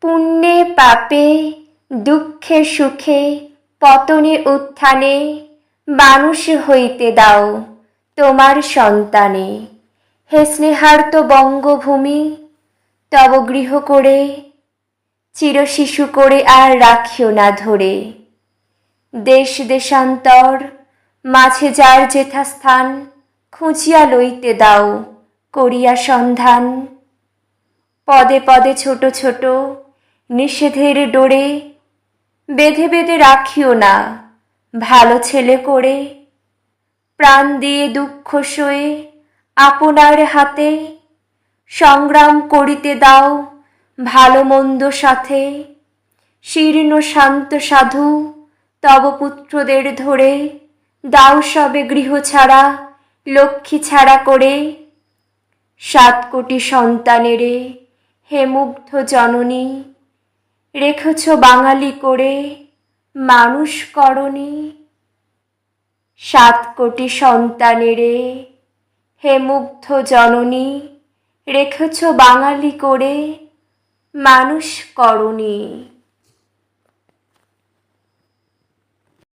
পুণ্যে পাপে দুঃখে সুখে পতনে উত্থানে মানুষ হইতে দাও তোমার সন্তানে। হে স্নেহার্ত বঙ্গভূমি, তব গৃহ করে চিরশিশু করে আর রাখিও না ধরে। দেশ দেশান্তর মাঝে যার যেথা স্থান খুঁজিয়া লইতে দাও করিয়া সন্ধান। পদে পদে ছোট ছোট নিষেধের ডোরে বেঁধে বেঁধে রাখিও না ভালো ছেলে করে। প্রাণ দিয়ে দুঃখ সয়ে আপনার হাতে সংগ্রাম করিতে দাও ভালো মন্দ সাথে। শীর্ণ শান্ত সাধু তব পুত্রদের ধরে দাও সবে গৃহ ছাড়া লক্ষ্মী ছাড়া করে। 7 কোটি সন্তানেরে হে মুগ্ধ জননী, রেখেছ বাঙালি করে মানুষ করনি। 7 কোটি সন্তানেরে হে মুগ্ধ জননী, রেখেছ বাঙালি করে মানুষ করনি।